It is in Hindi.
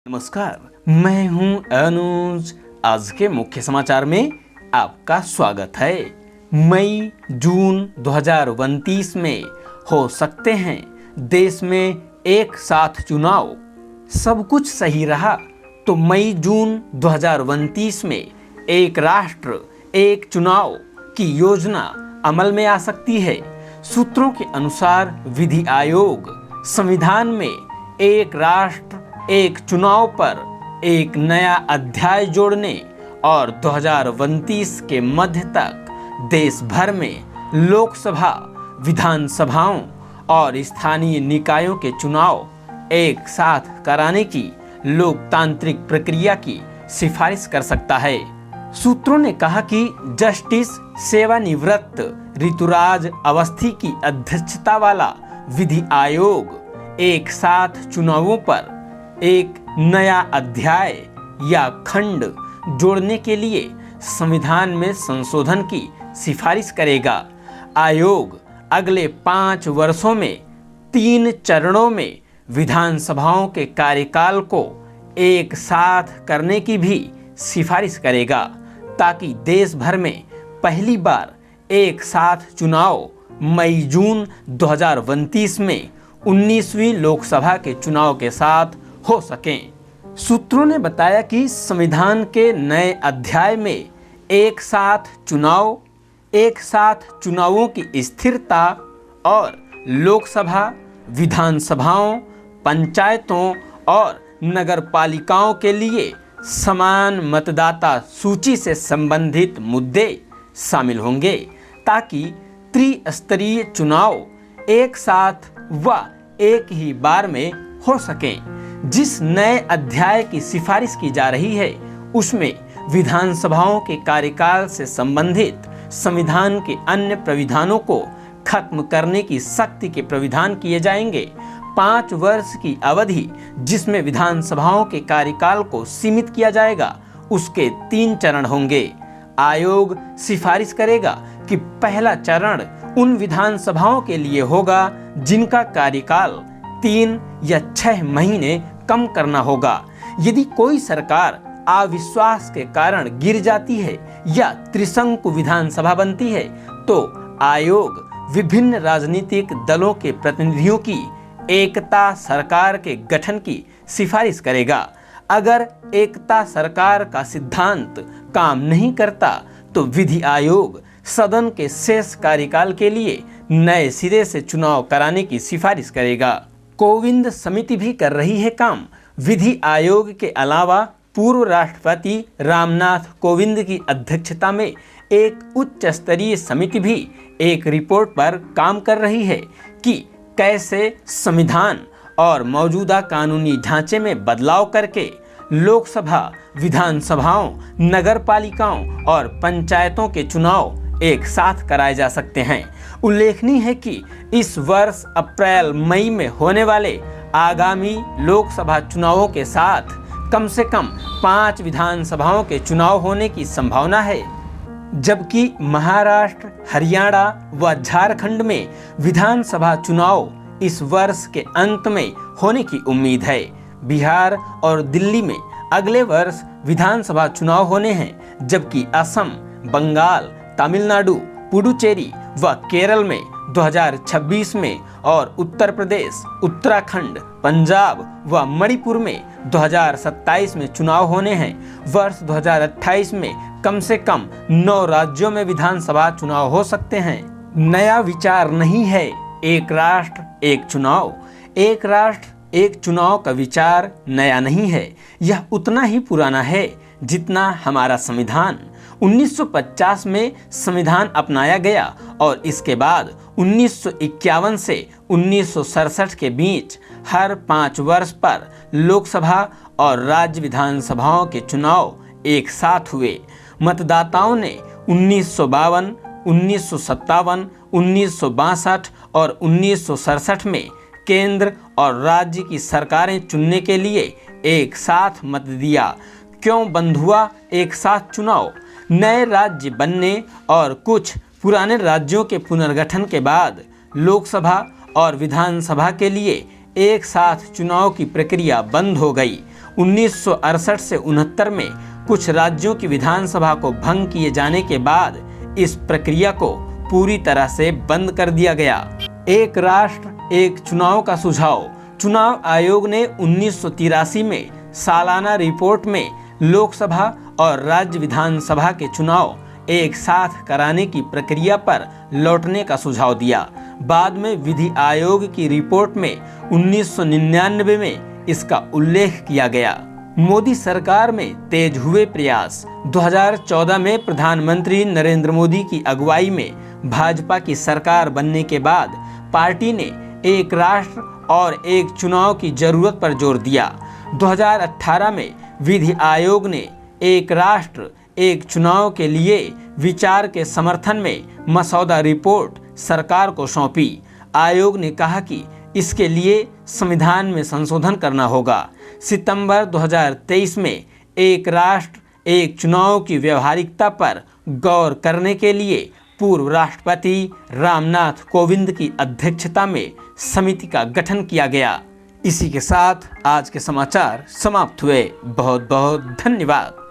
नमस्कार, मैं हूं अनुज। आज के मुख्य समाचार में आपका स्वागत है। मई जून 2029 में हो सकते हैं देश में एक साथ चुनाव। सब कुछ सही रहा तो मई जून 2029 में एक राष्ट्र एक चुनाव की योजना अमल में आ सकती है। सूत्रों के अनुसार विधि आयोग संविधान में एक राष्ट्र एक चुनाव पर एक नया अध्याय जोड़ने और 2029 के मध्य तक देश भर में लोकसभा, विधानसभाओं और स्थानीय निकायों के चुनाव एक साथ कराने की लोकतांत्रिक प्रक्रिया की सिफारिश कर सकता है। सूत्रों ने कहा कि जस्टिस सेवानिवृत्त ऋतुराज अवस्थी की अध्यक्षता वाला विधि आयोग एक साथ चुनावों पर एक नया अध्याय या खंड जोड़ने के लिए संविधान में संशोधन की सिफारिश करेगा। आयोग अगले 5 वर्षों में 3 चरणों में विधानसभाओं के कार्यकाल को एक साथ करने की भी सिफारिश करेगा, ताकि देश भर में पहली बार एक साथ चुनाव मई जून 2029 में 19वीं लोकसभा के चुनाव के साथ हो सकें। सूत्रों ने बताया कि संविधान के नए अध्याय में एक साथ चुनावों की स्थिरता और लोकसभा, विधानसभाओं, पंचायतों और नगरपालिकाओं के लिए समान मतदाता सूची से संबंधित मुद्दे शामिल होंगे, ताकि त्रिस्तरीय चुनाव एक साथ व एक ही बार में हो सकें। जिस नए अध्याय की सिफारिश की जा रही है उसमें विधानसभाओं के कार्यकाल से संबंधित संविधान के अन्य प्राविधानों को खत्म करने की शक्ति के प्राविधान किए जाएंगे। 5 वर्ष की अवधि जिसमें विधानसभाओं के कार्यकाल को सीमित किया जाएगा, उसके 3 चरण होंगे। आयोग सिफारिश करेगा कि पहला चरण उन विधानसभाओं के लिए होगा जिनका कार्यकाल 3 या 6 महीने कम करना होगा। यदि कोई सरकार अविश्वास के कारण गिर जाती है या त्रिशंकु विधानसभा बनती है, तो आयोग विभिन्न राजनीतिक दलों के प्रतिनिधियों की एकता सरकार के गठन की सिफारिश करेगा। अगर एकता सरकार का सिद्धांत काम नहीं करता तो विधि आयोग सदन के शेष कार्यकाल के लिए नए सिरे से चुनाव कराने की सिफारिश करेगा। कोविंद समिति भी कर रही है काम। विधि आयोग के अलावा पूर्व राष्ट्रपति रामनाथ कोविंद की अध्यक्षता में एक उच्च स्तरीय समिति भी एक रिपोर्ट पर काम कर रही है कि कैसे संविधान और मौजूदा कानूनी ढांचे में बदलाव करके लोकसभा, विधानसभाओं, नगरपालिकाओं और पंचायतों के चुनाव एक साथ कराए जा सकते हैं। उल्लेखनीय है कि इस वर्ष अप्रैल मई में होने वाले आगामी लोकसभा चुनावों के साथ कम से कम 5 विधानसभाओं के चुनाव होने की संभावना है, जबकि महाराष्ट्र, हरियाणा व झारखंड में विधानसभा चुनाव इस वर्ष के अंत में होने की उम्मीद है। बिहार और दिल्ली में अगले वर्ष विधानसभा चुनाव होने हैं, जबकि असम, बंगाल, तमिलनाडु, पुडुचेरी व केरल में 2026 में और उत्तर प्रदेश, उत्तराखंड, पंजाब व मणिपुर में 2027 में चुनाव होने हैं। वर्ष 2028 में कम से कम 9 राज्यों में विधानसभा चुनाव हो सकते हैं। नया विचार नहीं है एक राष्ट्र एक चुनाव। एक राष्ट्र एक चुनाव का विचार नया नहीं है, यह उतना ही पुराना है जितना हमारा संविधान। 1950 में संविधान अपनाया गया और इसके बाद 1951 से 1967 के बीच हर 5 वर्ष पर लोकसभा और राज्य विधानसभाओं के चुनाव एक साथ हुए। मतदाताओं ने 1952, 1957, 1962 और 1967 में केंद्र और राज्य की सरकारें चुनने के लिए एक साथ मत दिया। क्यों बंद हुआ एक साथ चुनाव? नए राज्य बनने और कुछ पुराने राज्यों के पुनर्गठन के बाद लोकसभा और विधानसभा के लिए एक साथ चुनाव की प्रक्रिया बंद हो गई। 1968 से 69 में कुछ राज्यों की विधानसभा को भंग किए जाने के बाद इस प्रक्रिया को पूरी तरह से बंद कर दिया गया। एक राष्ट्र एक चुनाव का सुझाव। चुनाव आयोग ने 1983 में सालाना रिपोर्ट में लोकसभा और राज्य विधानसभा के चुनाव एक साथ कराने की प्रक्रिया पर लौटने का सुझाव दिया। बाद में विधि आयोग की रिपोर्ट में 1999 में इसका उल्लेख किया गया। मोदी सरकार में तेज हुए प्रयास। 2014 में प्रधानमंत्री नरेंद्र मोदी की अगुवाई में भाजपा की सरकार बनने के बाद पार्टी ने एक राष्ट्र और एक चुनाव की जरूरत पर जोर दिया। 2018 में विधि आयोग ने एक राष्ट्र एक चुनाव के लिए विचार के समर्थन में मसौदा रिपोर्ट सरकार को सौंपी। आयोग ने कहा कि इसके लिए संविधान में संशोधन करना होगा। सितंबर 2023 में एक राष्ट्र एक चुनाव की व्यवहारिकता पर गौर करने के लिए पूर्व राष्ट्रपति रामनाथ कोविंद की अध्यक्षता में समिति का गठन किया गया। इसी के साथ आज के समाचार समाप्त हुए। बहुत बहुत धन्यवाद।